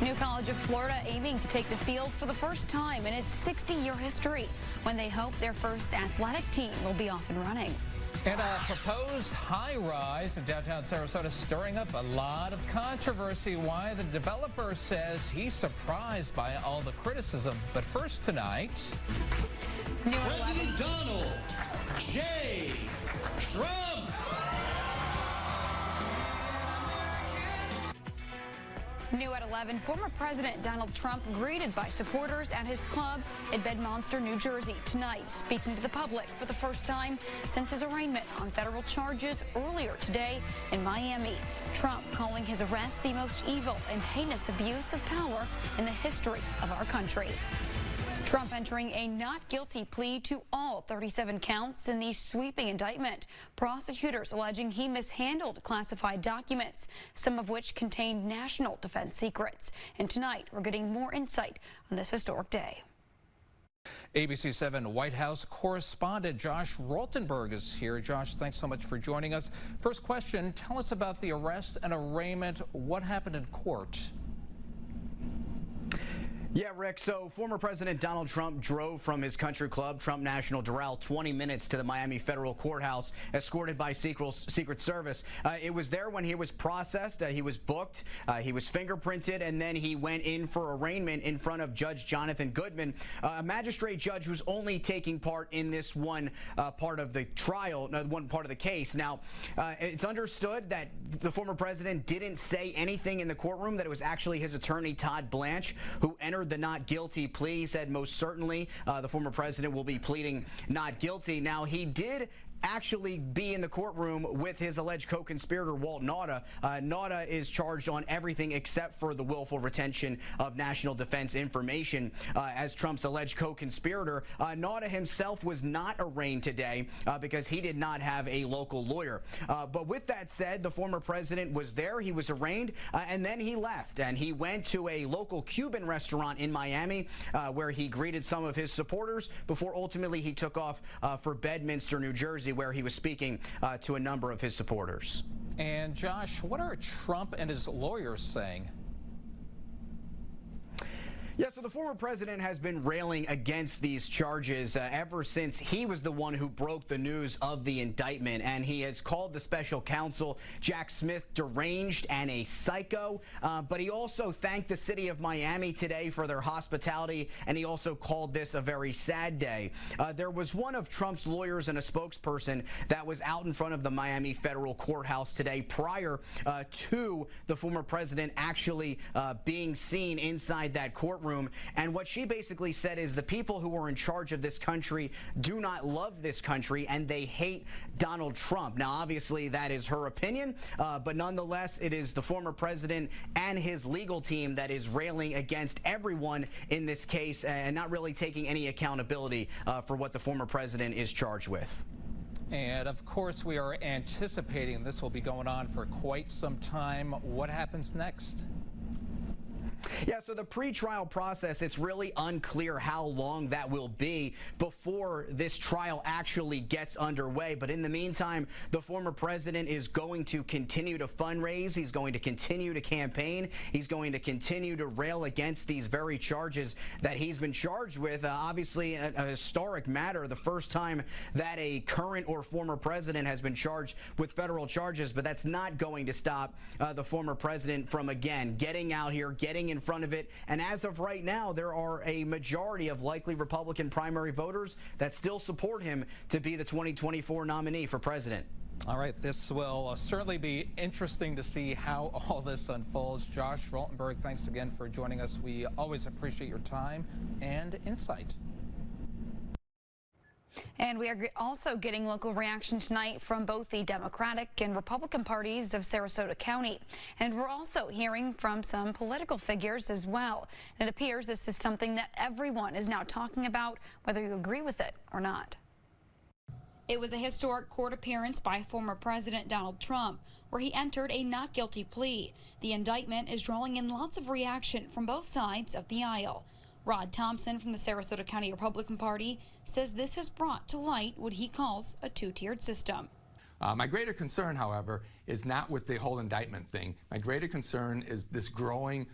New College of Florida aiming to take the field for the first time in its 60-year history when they hope their first athletic team will be off and running. And a proposed high-rise in downtown Sarasota stirring up a lot of controversy. Why the developer says he's surprised by all the criticism. But first tonight, President Donald J. Trump. New at 11, former President Donald Trump greeted by supporters at his club in Bedminster, New Jersey tonight, speaking to the public for the first time since his arraignment on federal charges earlier today in Miami. Trump calling his arrest the most evil and heinous abuse of power in the history of our country. Trump entering a not guilty plea to all 37 counts in the sweeping indictment. Prosecutors alleging he mishandled classified documents, some of which contained national defense secrets. And tonight, we're getting more insight on this historic day. ABC7 White House correspondent Josh Rothenberg is here. Josh, thanks so much for joining us. First question, tell us about the arrest and arraignment. What happened in court? Yeah, Rick, so former President Donald Trump drove from his country club, Trump National Doral, 20 minutes to the Miami federal courthouse, escorted by Secret Service. It was there when he was processed. He was booked. He was fingerprinted, and then he went in for arraignment in front of Judge Jonathan Goodman, a magistrate judge who's only taking part in this one part of the trial, one part of the case. Now, it's understood that the former president didn't say anything in the courtroom, that it was actually his attorney, Todd Blanche, who entered the not guilty plea. He said most certainly the former president will be pleading not guilty. Now, he did actually be in the courtroom with his alleged co-conspirator, Walt Nauta. Nauta is charged on everything except for the willful retention of national defense information as Trump's alleged co-conspirator. Nauta himself was not arraigned today because he did not have a local lawyer. But with that said, the former president was there. He was arraigned, and then he left, and he went to a local Cuban restaurant in Miami where he greeted some of his supporters before ultimately he took off for Bedminster, New Jersey, where he was speaking to a number of his supporters. And Josh, what are Trump and his lawyers saying? Yeah, so the former president has been railing against these charges ever since he was the one who broke the news of the indictment, and he has called the special counsel, Jack Smith, deranged and a psycho, but he also thanked the city of Miami today for their hospitality, and he also called this a very sad day. There was one of Trump's lawyers and a spokesperson that was out in front of the Miami federal courthouse today prior to the former president actually being seen inside that courtroom. And what she basically said is the people who are in charge of this country do not love this country, and they hate Donald Trump. Now, obviously, that is her opinion, but nonetheless, it is the former president and his legal team that is railing against everyone in this case and not really taking any accountability for what the former president is charged with. And of course, we are anticipating this will be going on for quite some time. What happens next? Yeah, so the pretrial process, it's really unclear how long that will be before this trial actually gets underway. But in the meantime, the former president is going to continue to fundraise. He's going to continue to campaign. He's going to continue to rail against these very charges that he's been charged with. Obviously, a historic matter, the first time that a current or former president has been charged with federal charges. But that's not going to stop the former president from, again, getting out here, getting in front of it. And as of right now, there are a majority of likely Republican primary voters that still support him to be the 2024 nominee for president. All right, this will certainly be interesting to see how all this unfolds. Josh Rothenberg, thanks again for joining us. We always appreciate your time and insight. And we are also getting local reaction tonight from both the Democratic and Republican parties of Sarasota County. And we're also hearing from some political figures as well. It appears this is something that everyone is now talking about, whether you agree with it or not. It was a historic court appearance by former President Donald Trump, where he entered a not guilty plea. The indictment is drawing in lots of reaction from both sides of the aisle. Rod Thompson from the Sarasota County Republican Party says this has brought to light what he calls a two-tiered system. My greater concern, however, is not with the whole indictment thing. My greater concern is this growing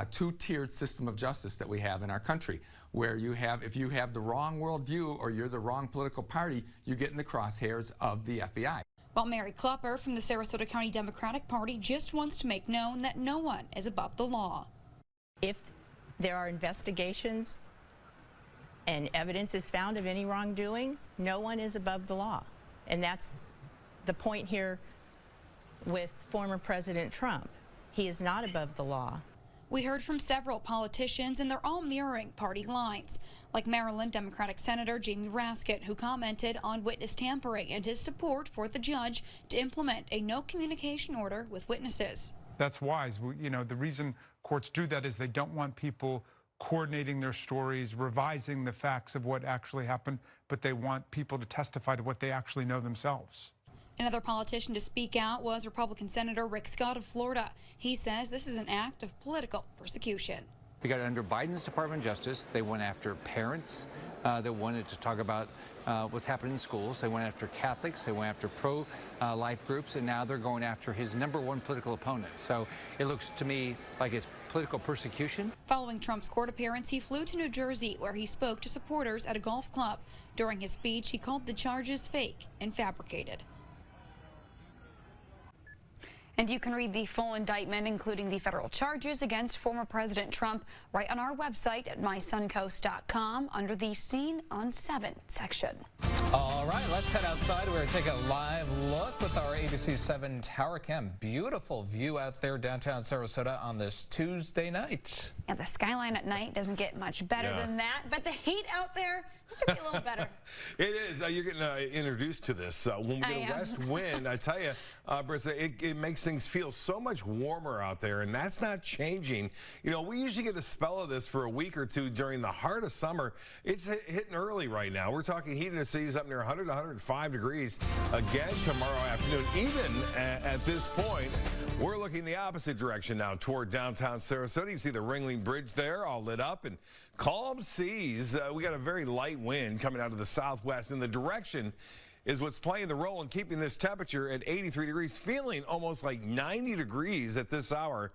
two-tiered system of justice that we have in our country, where if you have the wrong worldview or you're the wrong political party, you get in the crosshairs of the FBI. While Mary Klupper from the Sarasota County Democratic Party just wants to make known that no one is above the law. If there are investigations and evidence is found of any wrongdoing, no one is above the law. And that's the point here with former President Trump. He is not above the law. We heard from several politicians, and they're all mirroring party lines, like Maryland Democratic Senator Jamie Raskin, who commented on witness tampering and his support for the judge to implement a no communication order with witnesses. That's wise. You know, the reason courts do that is they don't want people coordinating their stories, revising the facts of what actually happened, but they want people to testify to what they actually know themselves. Another politician to speak out was Republican Senator Rick Scott of Florida. He says this is an act of political persecution. We got under Biden's Department of Justice, they went after parents that wanted to talk about what's happening in schools. They went after Catholics, they went after pro-life groups, and now they're going after his #1 political opponent. So it looks to me like it's political persecution. Following Trump's court appearance, he flew to New Jersey, where he spoke to supporters at a golf club. During his speech, he called the charges fake and fabricated. And you can read the full indictment, including the federal charges against former President Trump, right on our website at mysuncoast.com under the Scene on 7 section. All right, let's head outside. We're going to take a live look with our ABC7 Tower Cam. Beautiful view out there downtown Sarasota on this Tuesday night. Yeah, the skyline at night doesn't get much better than that, but the heat out there could be a little better. It is. You're getting introduced to this. When we get a west wind, I tell you, Brissa, it makes things feel so much warmer out there, and that's not changing. You know, we usually get a spell of this for a week or two during the heart of summer. It's hitting early right now. We're talking heat in the cities up near 100 to 105 degrees again tomorrow afternoon. Even at this point, we're looking the opposite direction now toward downtown Sarasota. You see the Ringling Bridge there all lit up and calm seas. We got a very light wind coming out of the southwest, and the direction is what's playing the role in keeping this temperature at 83 degrees, feeling almost like 90 degrees at this hour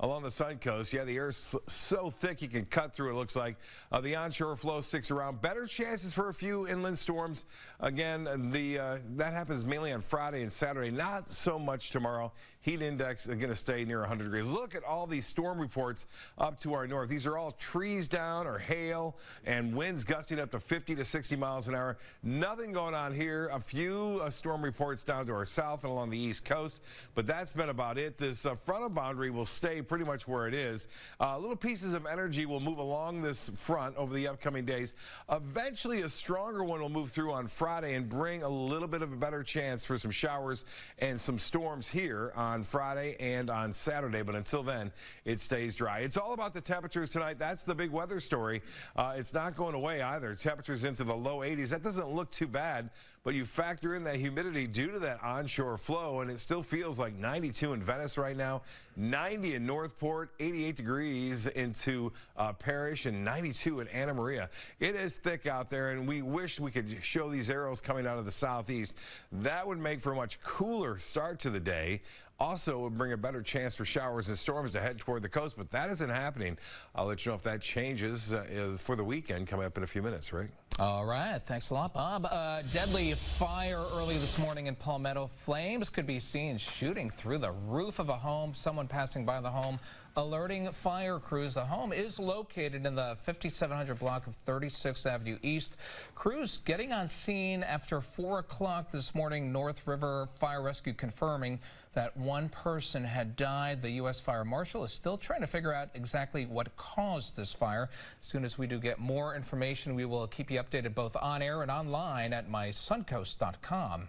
along the Sun Coast. Yeah, the air's so thick you can cut through, it looks like. The onshore flow sticks around. Better chances for a few inland storms. Again, that happens mainly on Friday and Saturday. Not so much tomorrow. Heat index is going to stay near 100 degrees. Look at all these storm reports up to our north. These are all trees down or hail and winds gusting up to 50 to 60 miles an hour. Nothing going on here. A few storm reports down to our south and along the east coast, but that's been about it. This frontal boundary will stay pretty much where it is. Little pieces of energy will move along this front over the upcoming days. Eventually, a stronger one will move through on Friday and bring a little bit of a better chance for some showers and some storms here on Friday and on Saturday, but until then, it stays dry. It's all about the temperatures tonight. That's the big weather story. It's not going away either. Temperatures into the low 80s. That doesn't look too bad, but you factor in that humidity due to that onshore flow, and it still feels like 92 in Venice right now, 90 in Northport, 88 degrees into Parrish, and 92 in Anna Maria. It is thick out there, and we wish we could show these arrows coming out of the southeast. That would make for a much cooler start to the day. Also would bring a better chance for showers and storms to head toward the coast, but that isn't happening. I'll let you know if that changes for the weekend coming up in a few minutes, Rick. All right, thanks a lot, Bob. Deadly fire early this morning in Palmetto. Flames could be seen shooting through the roof of a home. Someone passing by the home alerting fire crews. The home is located in the 5700 block of 36th Avenue East. Crews getting on scene after 4 o'clock this morning. North River Fire Rescue confirming that one person had died. The U.S. Fire Marshal is still trying to figure out exactly what caused this fire. As soon as we do get more information, we will keep you updated both on air and online at mysuncoast.com.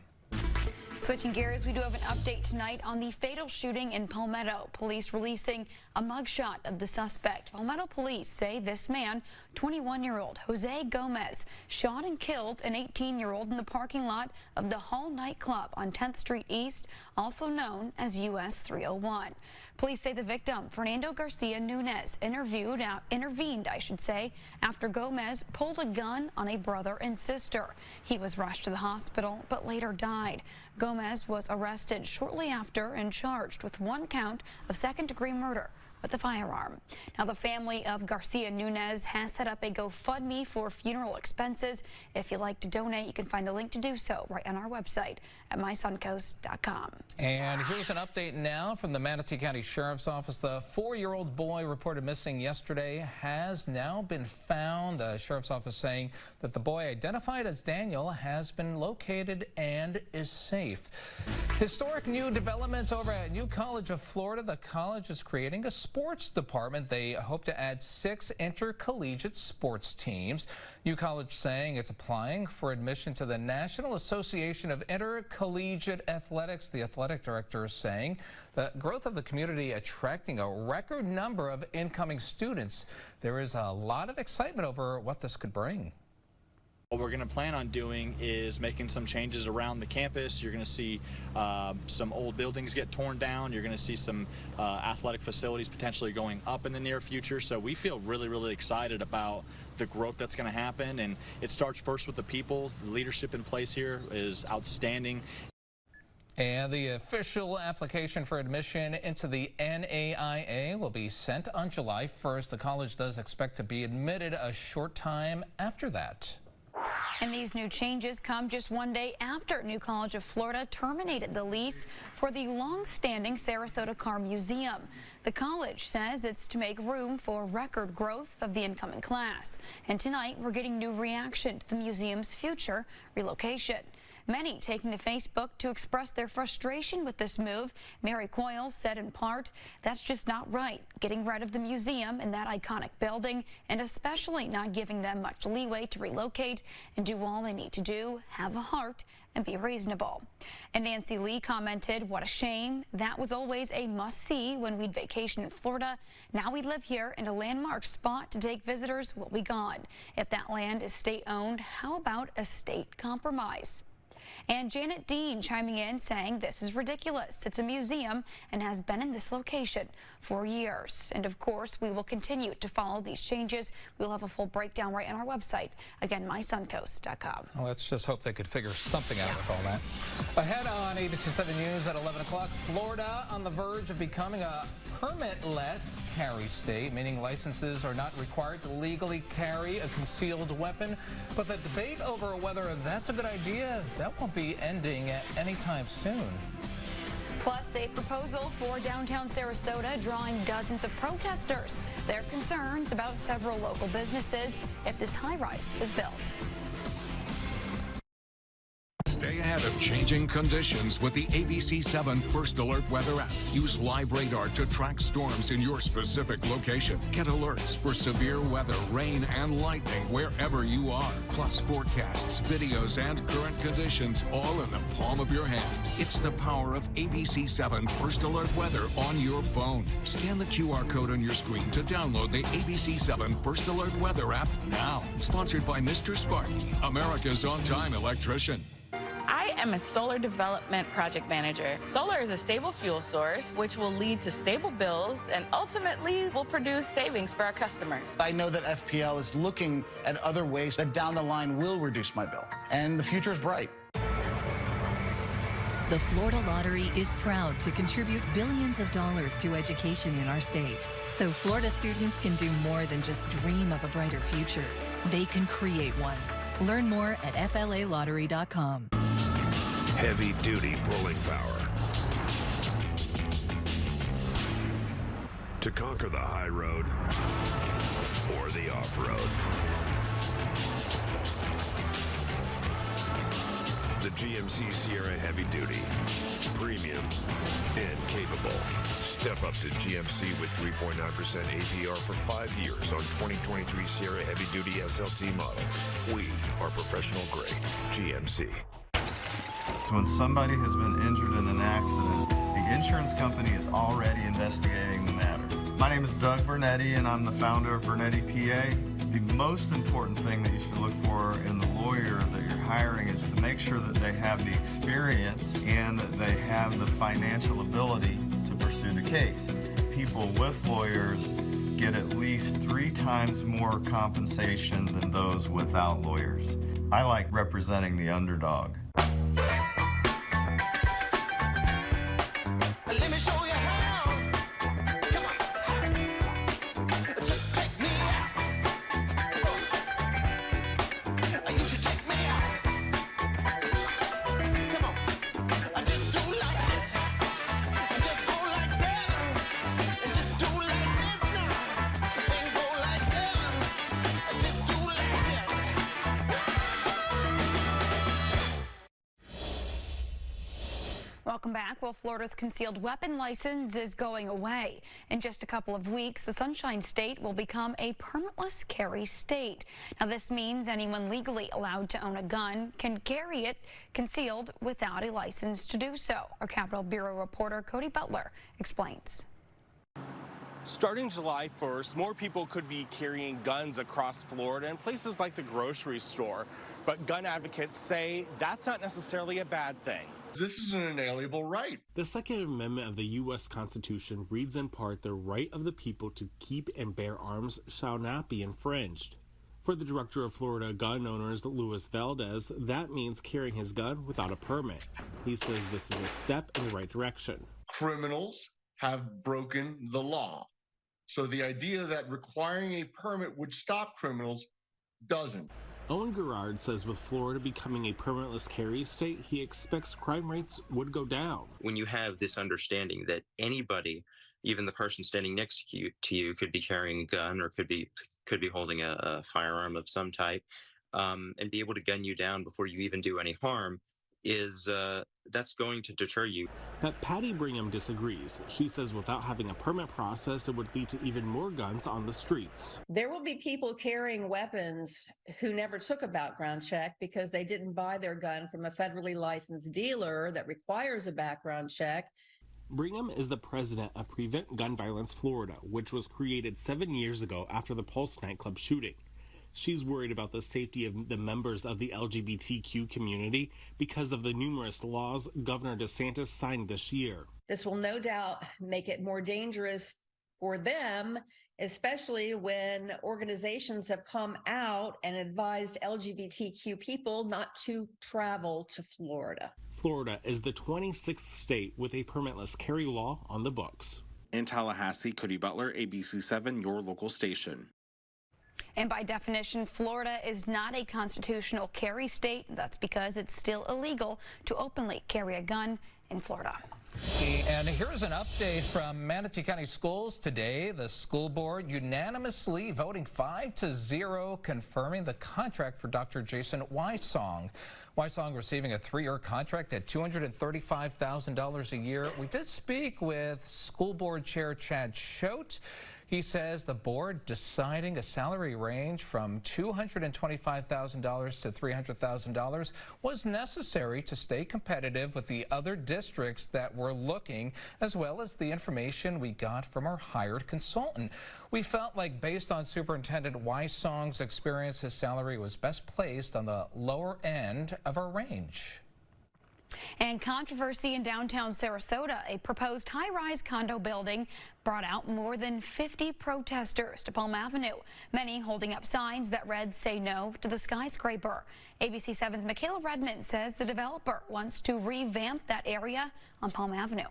Switching gears, we do have an update tonight on the fatal shooting in Palmetto. Police releasing a mugshot of the suspect. Palmetto police say this man, 21-year-old Jose Gomez, shot and killed an 18-year-old in the parking lot of the Hall nightclub on 10th Street East, also known as US 301. Police say the victim, Fernando Garcia Nunez, intervened, after Gomez pulled a gun on a brother and sister. He was rushed to the hospital, but later died. Gomez was arrested shortly after and charged with 1 count of second-degree murder with a firearm. Now, the family of Garcia Nunez has set up a GoFundMe for funeral expenses. If you'd like to donate, you can find the link to do so right on our website at mysuncoast.com. And here's an update now from the Manatee County Sheriff's Office. The 4-year-old boy reported missing yesterday has now been found. The Sheriff's Office saying that the boy, identified as Daniel, has been located and is safe. Historic new developments over at New College of Florida. The college is creating a sports department. They hope to add 6 intercollegiate sports teams. New College saying it's applying for admission to the National Association of Intercollegiate Athletics. The athletic director is saying the growth of the community attracting a record number of incoming students. There is a lot of excitement over what this could bring. What we're going to plan on doing is making some changes around the campus. You're going to see some old buildings get torn down. You're going to see some athletic facilities potentially going up in the near future. So we feel really, really excited about the growth that's going to happen. And it starts first with the people. The leadership in place here is outstanding. And the official application for admission into the NAIA will be sent on July 1st. The college does expect to be admitted a short time after that. And these new changes come just 1 day after New College of Florida terminated the lease for the long-standing Sarasota Car Museum. The college says it's to make room for record growth of the incoming class. And tonight, we're getting new reaction to the museum's future relocation. Many taking to Facebook to express their frustration with this move. Mary Coyle said in part, that's just not right, getting rid of the museum and that iconic building, and especially not giving them much leeway to relocate and do all they need to do, have a heart, and be reasonable. And Nancy Lee commented, what a shame. That was always a must-see when we'd vacation in Florida. Now we live here, and a landmark spot to take visitors will be gone. If that land is state-owned, how about a state compromise? And Janet Dean chiming in saying this is ridiculous. It's a museum and has been in this location for years. And of course, we will continue to follow these changes. We'll have a full breakdown right on our website. Again, mysuncoast.com. Well, let's just hope they could figure something out with all that. Ahead on ABC7 News at 11 o'clock, Florida on the verge of becoming a permitless carry state, meaning licenses are not required to legally carry a concealed weapon. But the debate over whether that's a good idea, that won't be ending anytime soon. Plus, a proposal for downtown Sarasota drawing dozens of protesters. Their concerns about several local businesses if this high-rise is built. Stay ahead of changing conditions with the ABC7 First Alert Weather app. Use live radar to track storms in your specific location. Get alerts for severe weather, rain, and lightning wherever you are. Plus forecasts, videos, and current conditions all in the palm of your hand. It's the power of ABC7 First Alert Weather on your phone. Scan the QR code on your screen to download the ABC7 First Alert Weather app now. Sponsored by Mr. Sparky, America's on-time electrician. I am a solar development project manager. Solar is a stable fuel source, which will lead to stable bills and ultimately will produce savings for our customers. I know that FPL is looking at other ways that down the line will reduce my bill, and the future is bright. The Florida Lottery is proud to contribute billions of dollars to education in our state. So Florida students can do more than just dream of a brighter future. They can create one. Learn more at FLALottery.com. Heavy-duty pulling power to conquer the high road or the off-road. The GMC Sierra Heavy Duty, premium and capable. Step up to GMC with 3.9% APR for 5 years on 2023 Sierra Heavy Duty SLT models. We are professional grade GMC. When somebody has been injured in an accident, the insurance company is already investigating the matter. My name is Doug Bernetti, and I'm the founder of Bernetti PA. The most important thing that you should look for in the lawyer that you're hiring is to make sure that they have the experience and that they have the financial ability to pursue the case. People with lawyers get at least 3 times more compensation than those without lawyers. I like representing the underdog. Welcome back. Well, Florida's concealed weapon license is going away. In just a couple of weeks, the Sunshine State will become a permitless carry state. Now, this means anyone legally allowed to own a gun can carry it concealed without a license to do so. Our Capitol Bureau reporter Cody Butler explains. Starting July 1st, more people could be carrying guns across Florida in places like the grocery store. But gun advocates say that's not necessarily a bad thing. This is an inalienable right. The Second Amendment of the U.S. Constitution reads in part, the right of the people to keep and bear arms shall not be infringed. For the director of Florida Gun Owners, Luis Valdez, that means carrying his gun without a permit. He says this is a step in the right direction. Criminals have broken the law. So the idea that requiring a permit would stop criminals doesn't. Owen Gerard says with Florida becoming a permitless carry state, he expects crime rates would go down. When you have this understanding that anybody, even the person standing next to you could be carrying a gun or could be holding a firearm of some type, and be able to gun you down before you even do any harm, that's going to deter you. But Patty Brigham disagrees. She says without having a permit process, it would lead to even more guns on the streets. There will be people carrying weapons who never took a background check because they didn't buy their gun from a federally licensed dealer that requires a background check. Brigham is the president of Prevent Gun Violence Florida, which was created 7 years ago after the Pulse nightclub shooting. She's worried about the safety of the members of the LGBTQ community because of the numerous laws Governor DeSantis signed this year. This will no doubt make it more dangerous for them, especially when organizations have come out and advised LGBTQ people not to travel to Florida. Florida is the 26th state with a permitless carry law on the books. In Tallahassee, Cody Butler, ABC7, your local station. And by definition, Florida is not a constitutional carry state. That's because it's still illegal to openly carry a gun in Florida. And here's an update from Manatee County Schools today. The school board unanimously voting 5-0, confirming the contract for Dr. Jason Wysong. Wysong receiving a 3-year contract at $235,000 a year. We did speak with school board chair Chad Choate. He says the board deciding a salary range from $225,000 to $300,000 was necessary to stay competitive with the other districts that were looking, as well as the information we got from our hired consultant. We felt like based on Superintendent Wysong's experience, his salary was best placed on the lower end of our range. And controversy in downtown Sarasota, a proposed high-rise condo building brought out more than 50 protesters to Palm Avenue, many holding up signs that read, "Say no to the skyscraper." ABC7's Michaela Redmond says the developer wants to revamp that area on Palm Avenue.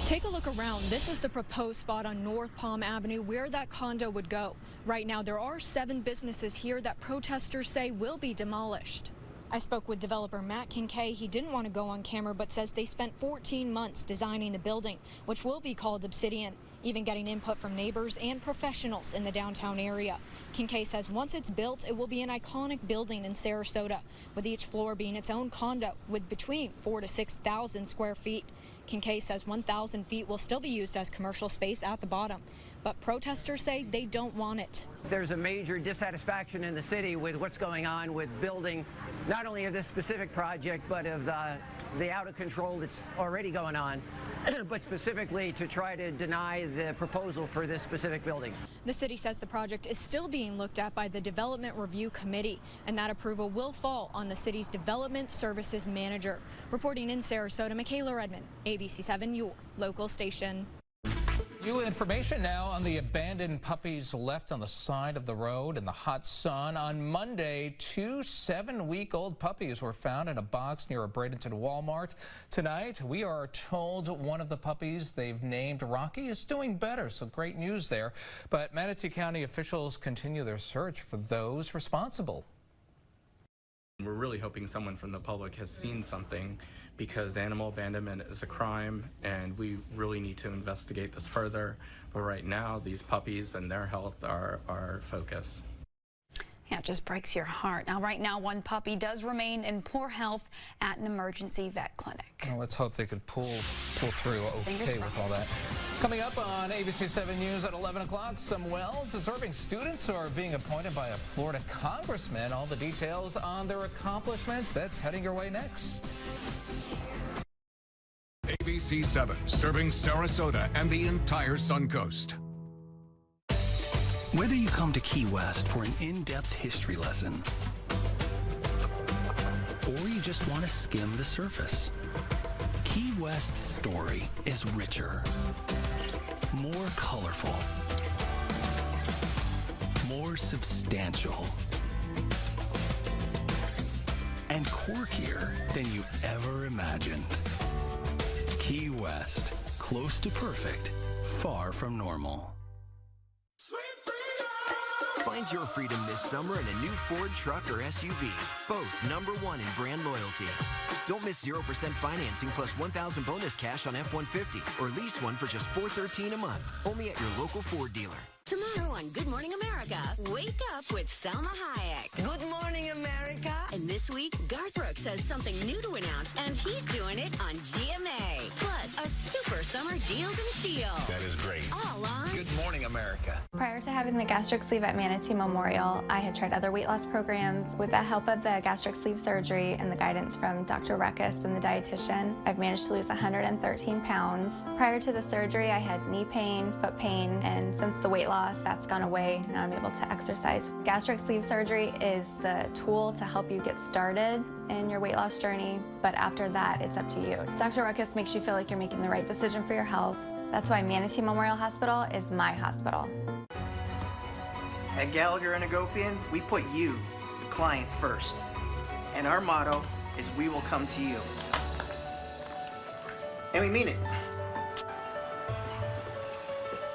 Take a look around. This is the proposed spot on North Palm Avenue where that condo would go. Right now, there are 7 businesses here that protesters say will be demolished. I spoke with developer Matt Kincaid. He didn't want to go on camera, but says they spent 14 months designing the building, which will be called Obsidian, even getting input from neighbors and professionals in the downtown area. Kincaid says once it's built, it will be an iconic building in Sarasota, with each floor being its own condo with between 4,000 to 6,000 square feet. Kincaid says 1,000 feet will still be used as commercial space at the bottom, but protesters say they don't want it. There's a major dissatisfaction in the city with what's going on with building, not only of this specific project, but of the out of control that's already going on, but specifically to try to deny the proposal for this specific building. The city says the project is still being looked at by the Development Review Committee, and that approval will fall on the city's Development Services Manager. Reporting in Sarasota, Michaela Redmond, ABC7, your local station. New information now on the abandoned puppies left on the side of the road in the hot sun. On Monday, 2 7-week-old puppies were found in a box near a Bradenton Walmart. Tonight, we are told one of the puppies they've named Rocky is doing better, so great news there. But Manatee County officials continue their search for those responsible. We're really hoping someone from the public has seen something, because animal abandonment is a crime and we really need to investigate this further. But right now, these puppies and their health are our focus. Yeah, it just breaks your heart. Now, right now, one puppy does remain in poor health at an emergency vet clinic. Well, let's hope they could pull through okay with all that. Coming up on ABC7 News at 11 o'clock, some well-deserving students are being appointed by a Florida congressman. All the details on their accomplishments, that's heading your way next. ABC7, serving Sarasota and the entire Suncoast. Whether you come to Key West for an in-depth history lesson, or you just want to skim the surface, Key West's story is richer, more colorful, more substantial, and quirkier than you ever imagined. Key West, close to perfect, far from normal. Find your freedom this summer in a new Ford truck or SUV, both #1 in brand loyalty. Don't miss 0% financing plus $1,000 bonus cash on F-150 or lease one for just $413 a month, only at your local Ford dealer. Tomorrow on Good Morning America, wake up with Salma Hayek. Good morning, America. And this week, Garth Brooks has something new to announce, and he's doing it on GMA. Plus, a super summer deals and steal. That is great. All on Good Morning America. Prior to having the gastric sleeve at Manatee Memorial, I had tried other weight loss programs. With the help of the gastric sleeve surgery and the guidance from Dr. Ruckus and the dietitian, I've managed to lose 113 pounds. Prior to the surgery, I had knee pain, foot pain, and since the weight loss, that's gone away. Now I'm able to exercise. Gastric sleeve surgery is the tool to help you get started in your weight loss journey, but after that, it's up to you. Dr. Ruckus makes you feel like you're making the right decision for your health. That's why Manatee Memorial Hospital is my hospital. At Gallagher and Agopian, we put you, the client, first. And our motto is we will come to you. And we mean it.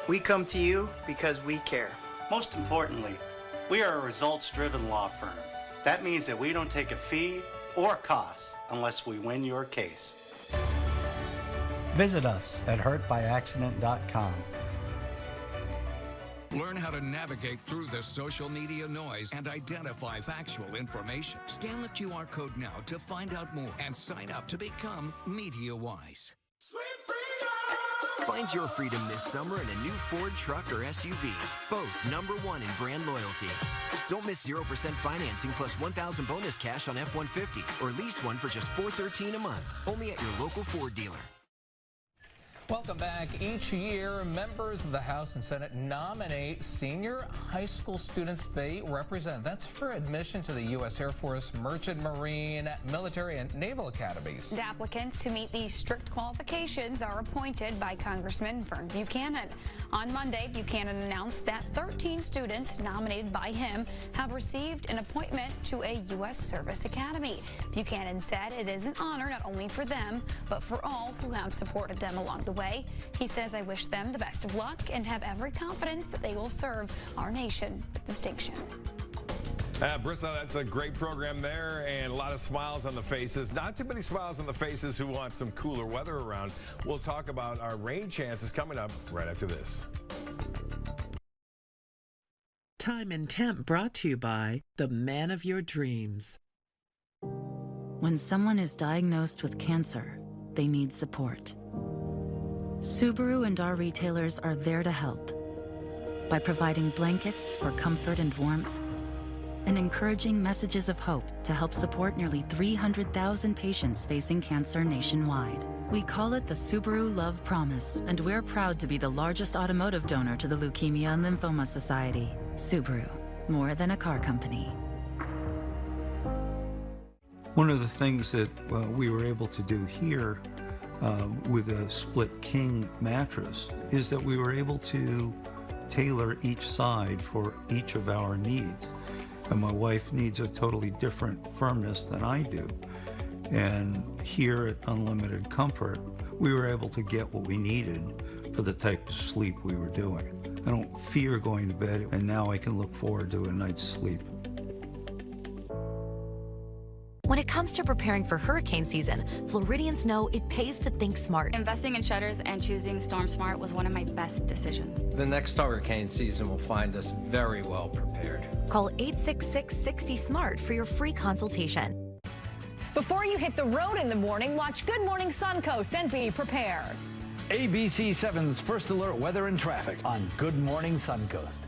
We come to you because we care. Most importantly, we are a results-driven law firm. That means that we don't take a fee or costs unless we win your case. Visit us at hurtbyaccident.com. Learn how to navigate through the social media noise and identify factual information. Scan the QR code now to find out more and sign up to become MediaWise. Find your freedom this summer in a new Ford truck or SUV, both #1 in brand loyalty. Don't miss 0% financing plus $1,000 bonus cash on F-150 or lease one for just $413 a month, only at your local Ford dealer. Welcome back. Each year, members of the House and Senate nominate senior high school students they represent. That's for admission to the U.S. Air Force, Merchant Marine, military, and naval academies. The applicants who meet these strict qualifications are appointed by Congressman Vern Buchanan. On Monday, Buchanan announced that 13 students nominated by him have received an appointment to a U.S. Service Academy. Buchanan said it is an honor not only for them, but for all who have supported them along the way. He says, I wish them the best of luck and have every confidence that they will serve our nation with distinction. Brissa, that's a great program there and a lot of smiles on the faces. Not too many smiles on the faces who want some cooler weather around. We'll talk about our rain chances coming up right after this. Time and Temp brought to you by the man of your dreams. When someone is diagnosed with cancer, they need support. Subaru and our retailers are there to help by providing blankets for comfort and warmth and encouraging messages of hope to help support nearly 300,000 patients facing cancer nationwide. We call it the Subaru Love Promise, and we're proud to be the largest automotive donor to the Leukemia and Lymphoma Society. Subaru, more than a car company. One of the things that we were able to do here with a split king mattress is that we were able to tailor each side for each of our needs. And my wife needs a totally different firmness than I do. And here at Unlimited Comfort, we were able to get what we needed for the type of sleep we were doing. I don't fear going to bed, and now I can look forward to a night's sleep. When it comes to preparing for hurricane season, Floridians know it pays to think smart. Investing in shutters and choosing Storm Smart was one of my best decisions. The next hurricane season will find us very well prepared. Call 866-60-SMART for your free consultation. Before you hit the road in the morning, watch Good Morning Suncoast and be prepared. ABC7's First Alert Weather and Traffic on Good Morning Suncoast.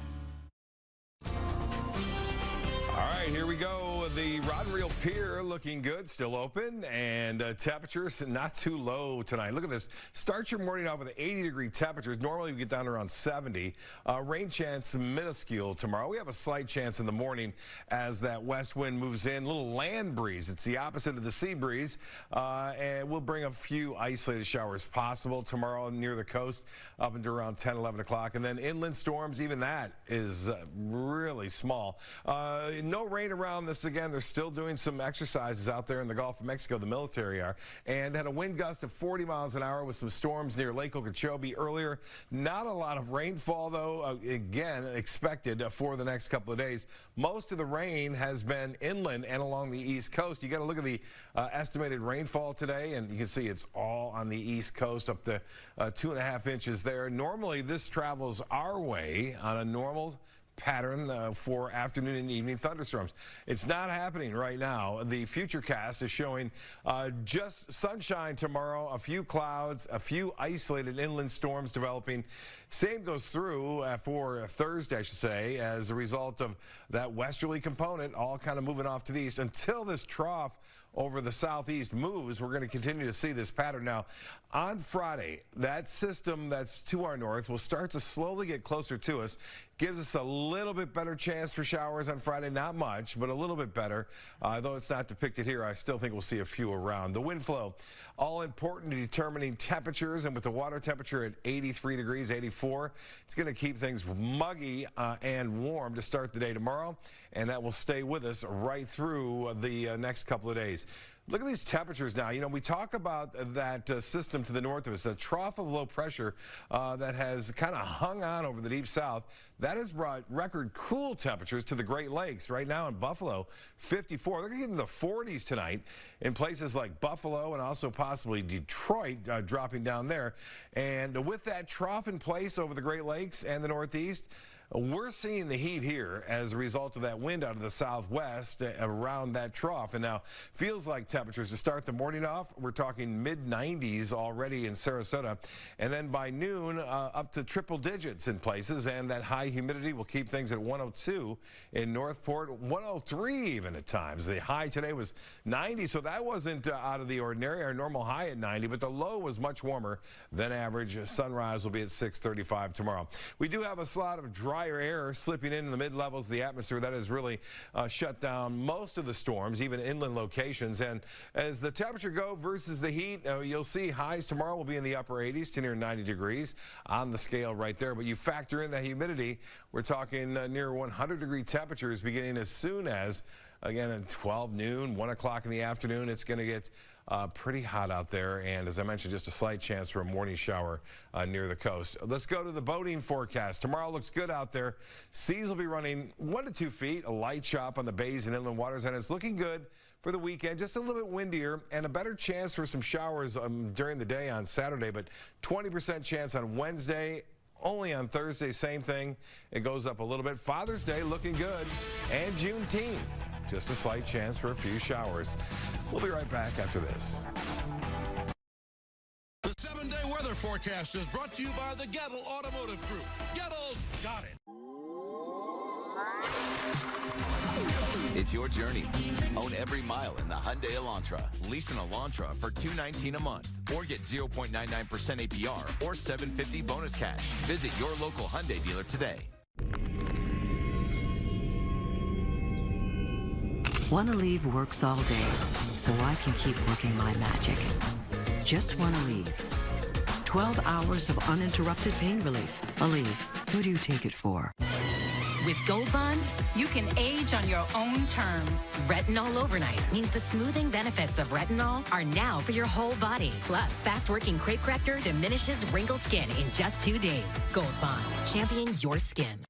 All right, here we go. The Rod and Reel Pier looking good, still open, and temperatures not too low tonight. Look at this. Start your morning off with 80-degree temperatures. Normally we get down to around 70. Rain chance minuscule tomorrow. We have a slight chance in the morning as that west wind moves in. Little land breeze. It's the opposite of the sea breeze, and we'll bring a few isolated showers possible tomorrow near the coast up until around 10, 11 o'clock. And then inland storms, even that is really small. No rain around this again. They're still doing some exercises out there in the Gulf of Mexico, the military are, and had a wind gust of 40 miles an hour with some storms near Lake Okeechobee earlier. Not a lot of rainfall, though, again, expected for the next couple of days. Most of the rain has been inland and along the East Coast. You got to look at the estimated rainfall today, and you can see it's all on the East Coast, up to 2.5 inches there. Normally, this travels our way on a normal pattern for afternoon and evening thunderstorms. It's not happening right now. The futurecast is showing just sunshine tomorrow, a few clouds, a few isolated inland storms developing. Same goes through for Thursday, I should say, as a result of that westerly component all kind of moving off to the east until this trough over the southeast moves. We're going to continue to see this pattern. Now, on Friday, that system that's to our north will start to slowly get closer to us. Gives us a little bit better chance for showers on Friday. Not much, but a little bit better. Though it's not depicted here, I still think we'll see a few around. The wind flow, all important to determining temperatures, and with the water temperature at 83 degrees, 84, it's going to keep things muggy and warm to start the day tomorrow, and that will stay with us right through the next couple of days. Look at these temperatures now. You know, we talk about that system to the north of us, a trough of low pressure that has kind of hung on over the deep south. That has brought record cool temperatures to the Great Lakes. Right now in Buffalo, 54. They're going to get in the 40s tonight in places like Buffalo and also possibly Detroit, dropping down there. And with that trough in place over the Great Lakes and the Northeast, we're seeing the heat here as a result of that wind out of the southwest around that trough. And now feels like temperatures to start the morning off, we're talking mid-90s already in Sarasota. And then by noon, up to triple digits in places. And that high humidity will keep things at 102 in Northport, 103 even at times. The high today was 90, so that wasn't out of the ordinary. Our normal high at 90, but the low was much warmer than average. Sunrise will be at 6:35 tomorrow. We do have a slot of drier air slipping in the mid-levels of the atmosphere. That has really shut down most of the storms, even inland locations. And as the temperature go versus the heat, you'll see highs tomorrow will be in the upper 80s to near 90 degrees on the scale right there. But you factor in the humidity, we're talking near 100-degree temperatures beginning as soon as, again, at 12 noon, 1 o'clock in the afternoon. It's going to get pretty hot out there, and as I mentioned, just a slight chance for a morning shower near the coast. Let's go to the boating forecast. Tomorrow looks good out there. Seas will be running 1 to 2 feet, a light chop on the bays and inland waters, and it's looking good for the weekend. Just a little bit windier and a better chance for some showers during the day on Saturday, but 20% chance on Wednesday. Only on Thursday, same thing. It goes up a little bit. Father's Day looking good, and Juneteenth. Just a slight chance for a few showers. We'll be right back after this. The 7-day weather forecast is brought to you by the Gettle Automotive Group. Gettle's got it. It's your journey. Own every mile in the Hyundai Elantra. Lease an Elantra for $219 a month, or get 0.99% APR or $750 bonus cash. Visit your local Hyundai dealer today. Wanna Leave works all day, so I can keep working my magic. Just Wanna Leave. 12 hours of uninterrupted pain relief. Aleve, who do you take it for? With Gold Bond, you can age on your own terms. Retinol Overnight means the smoothing benefits of retinol are now for your whole body. Plus, fast-working crepe corrector diminishes wrinkled skin in just 2 days. Gold Bond, champion your skin.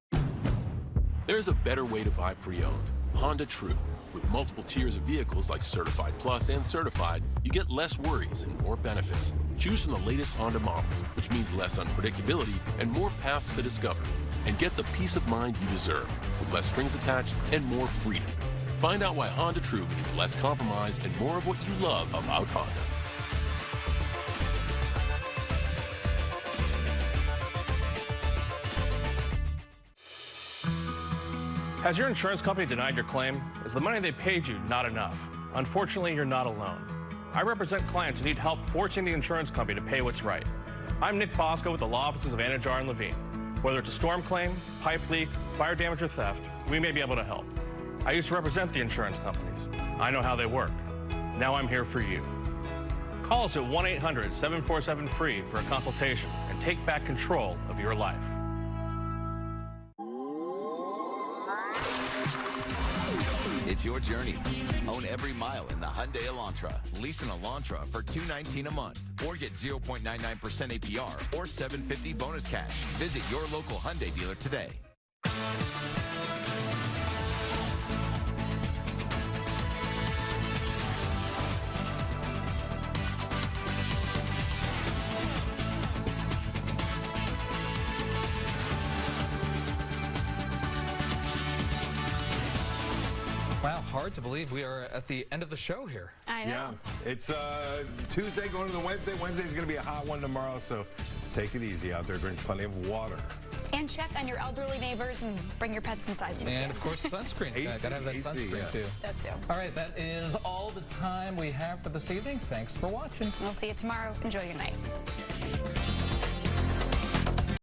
There's a better way to buy pre-owned. Honda True. With multiple tiers of vehicles like Certified Plus and Certified, you get less worries and more benefits. Choose from the latest Honda models, which means less unpredictability and more paths to discover. And get the peace of mind you deserve, with less strings attached and more freedom. Find out why Honda True means less compromise and more of what you love about Honda. Has your insurance company denied your claim? Is the money they paid you not enough? Unfortunately, you're not alone. I represent clients who need help forcing the insurance company to pay what's right. I'm Nick Bosco with the law offices of Anajar and Levine. Whether it's a storm claim, pipe leak, fire damage, or theft, we may be able to help. I used to represent the insurance companies. I know how they work. Now I'm here for you. Call us at 1-800-747-FREE for a consultation and take back control of your life. It's your journey. Own every mile in the Hyundai Elantra. Lease an Elantra for $219 a month. Or get 0.99% APR or $750 bonus cash. Visit your local Hyundai dealer today. Wow, hard to believe we are at the end of the show here. I know. Yeah, it's Tuesday going into Wednesday. Wednesday's going to be a hot one tomorrow, so take it easy out there. Drink plenty of water. And check on your elderly neighbors and bring your pets inside. And of course, sunscreen. Gotta have that sunscreen too. That too. All right, that is all the time we have for this evening. Thanks for watching. We'll see you tomorrow. Enjoy your night.